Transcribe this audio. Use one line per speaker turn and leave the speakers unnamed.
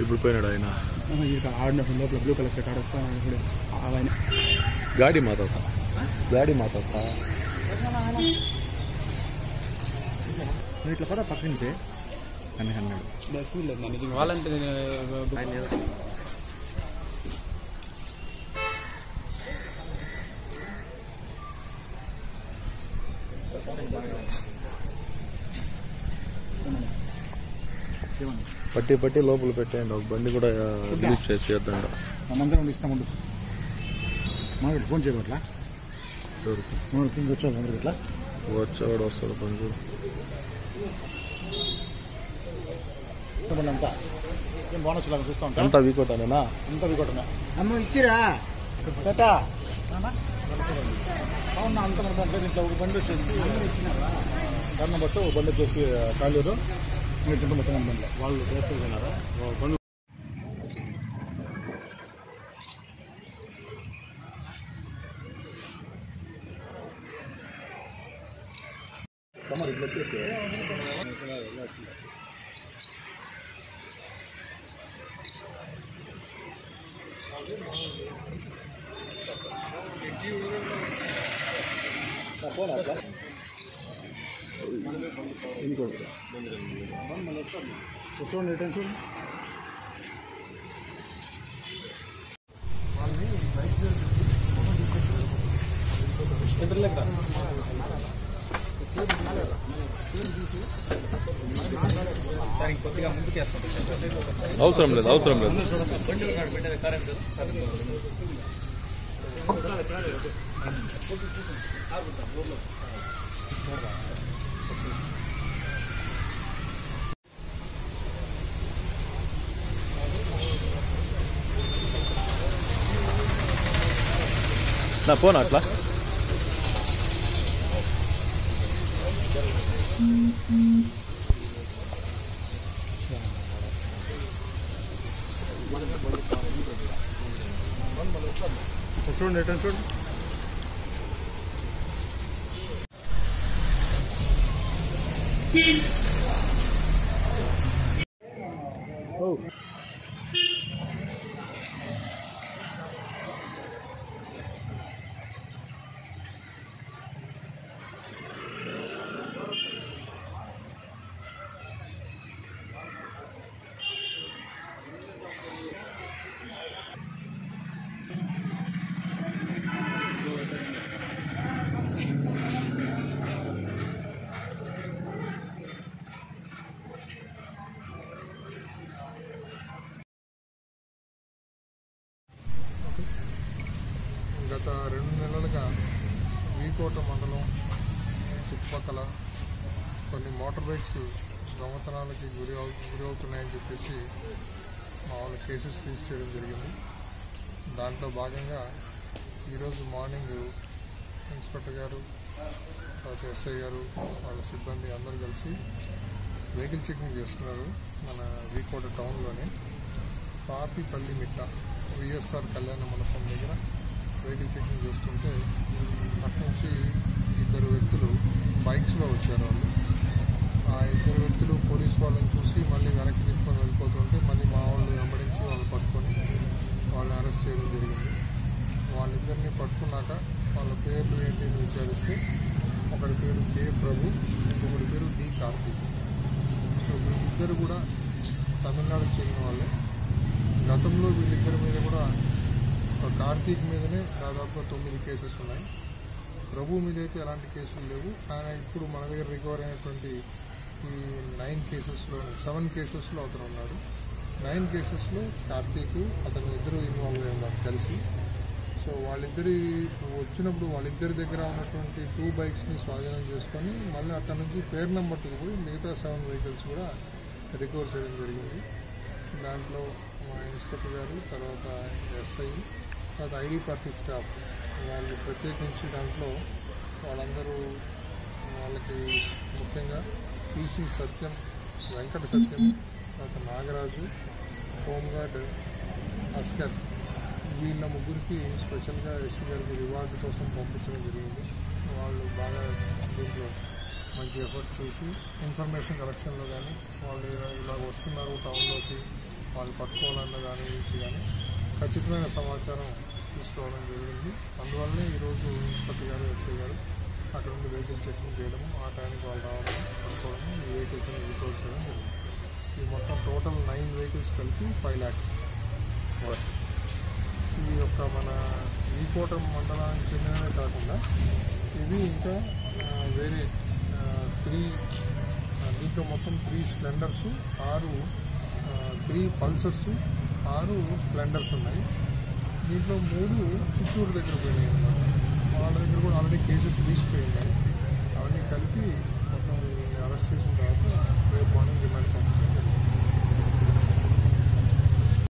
ఇప్పుడు పోయినాడు ఆయన
ఆడినప్పుడు లోపల బ్లూ కలర్ షర్ట్ ఆడొస్తాను ఇప్పుడు ఆయన
గాడి మాతాత
ఇట్లా పదా పక్క నుంచే అని అన్నాడు బస్ లేదు నిజంగా వాళ్ళంటే
పట్టి లోపల పెట్టేయండి ఒక బండి కూడా రిలీజ్ చేసేద్దండి
మనందరం ఇస్తామండు మాకు ఫోన్ చేయబట్లా వచ్చాడు ఇట్లా
వచ్చేవాడు వస్తాడు పని
అంతా ఏం బాగున్నా చూస్తా ఉంటా
అంతా వీకోటానేనా
అంతా వీకోటనే అమ్మ ఇచ్చిరా అవునా అంత అంటే దీంట్లో ఒక బండి వచ్చేసి కారణం బట్టి ఒక బండి వచ్చేసి కాలేరు మీరు మొత్తం బండి వాళ్ళు వేసుకున్నారా బండి చూడండి టెన్షన్
అవసరం లేదు నా పోనా అట్లా
చూడండి టెన్షన్
గత 2 నెలలుగా వీకోట మండలం చుట్టుపక్కల కొన్ని మోటార్ బైక్స్ దొంగతనాలకి గురి అవుతున్నాయని చెప్పేసి మామూలు కేసెస్ రిజిస్టర్ చేయడం జరిగింది. దాంట్లో భాగంగా ఈరోజు మార్నింగ్ ఇన్స్పెక్టర్ గారు, తర్వాత ఎస్ఐ గారు, వాళ్ళ సిబ్బంది అందరూ కలిసి వెహికల్ చెకింగ్ చేస్తున్నారు. మన వీకోట టౌన్లోనే పాపిపల్లి మిట్ట విఎస్ఆర్ కళ్యాణ మండపం దగ్గర వెహికల్ చెకింగ్ చేస్తుంటే అట్నుంచి 2 వ్యక్తులు బైక్స్లో వచ్చారు. ఆ 2 వ్యక్తులు పోలీస్ వాళ్ళని చూసి మళ్ళీ వెనక్కి తీసుకొని వెళ్ళిపోతుంటే మళ్ళీ మా వాళ్ళు వెంబడించి వాళ్ళు పట్టుకొని వాళ్ళని అరెస్ట్ చేయడం జరిగింది. వాళ్ళిద్దరిని పట్టుకున్నాక వాళ్ళ పేర్లు ఏంటి అని విచారిస్తే ఒకరి పేరు కే ప్రభు, ఇంకొకరి పేరు డి కార్తీక్. సో వీళ్ళిద్దరు కూడా తమిళనాడుకు చెందిన వాళ్ళే. గతంలో వీళ్ళిద్దరి మీద కూడా కార్తీక్ మీదనే దాదాపుగా 9 కేసెస్ ఉన్నాయి. ప్రభు మీద అయితే ఎలాంటి కేసులు లేవు. ఆయన ఇప్పుడు మన దగ్గర రికవర్ అయినటువంటి ఈ 9 కేసెస్లో 7 కేసెస్లో అతను ఉన్నాడు. 9 కేసెస్లో కార్తీక్ అతను ఇద్దరు ఇన్వాల్వ్ అయ్యి ఉన్నారు కలిసి. సో వాళ్ళిద్దరి వచ్చినప్పుడు వాళ్ళిద్దరి దగ్గర ఉన్నటువంటి 2 బైక్స్ని స్వాధీనం చేసుకొని మళ్ళీ అక్కడ నుంచి పేరు నెంబర్కి పోయి మిగతా 7 వెహికల్స్ కూడా రికవర్ చేయడం జరిగింది. దాంట్లో మా ఇన్స్పెక్టర్ గారు, తర్వాత ఎస్ఐ, తర్వాత ఐడి పార్టీ స్టాఫ్ వాళ్ళు ప్రత్యేకించి దాంట్లో వాళ్ళందరూ వాళ్ళకి ముఖ్యంగా పీసీ సత్యం, వెంకట సత్యం, తర్వాత నాగరాజు, హోంగార్డ్ అస్కర్, వీళ్ళ ముగ్గురికి స్పెషల్గా ఎస్పీ గారికి రివార్డు కోసం పంపించడం జరిగింది. వాళ్ళు బాగా దీంట్లో మంచి ఎఫర్ట్ చూసి ఇన్ఫర్మేషన్ కలెక్షన్లో కానీ వాళ్ళు ఇలా వస్తున్నారు టౌన్లోకి వాళ్ళు పట్టుకోవాలన్న దాని గురించి కానీ ఖచ్చితమైన సమాచారం తీసుకోవడం జరిగింది. అందువల్లనే ఈరోజు ఇన్స్పెక్టర్ గారు ఎస్ఐ గారు అక్కడ నుండి వెహికల్ చెకింగ్ చేయడము, ఆ టైంకి వాళ్ళు రావడం పట్టుకోవడము, ఈ వెహికల్స్ని రికవర్ చేయడం జరిగింది. ఈ మొత్తం టోటల్ 9 వెహికల్స్ కలిపి 5 lakhs. ఈ యొక్క మన వీకోట మండలానికి చెందినవే కాకుండా ఇవి ఇంకా వేరే 3 దీంట్లో మొత్తం 3 స్ప్లెండర్స్, 3 పల్సర్స్, 6 స్ప్లెండర్స్ ఉన్నాయి. దీంట్లో 3 చిత్తూరు దగ్గర పోయినాయి అన్నమాట. వాళ్ళ దగ్గర కూడా ఆల్రెడీ కేసెస్ రిజిస్టర్ అయినాయి. అవన్నీ కలిపి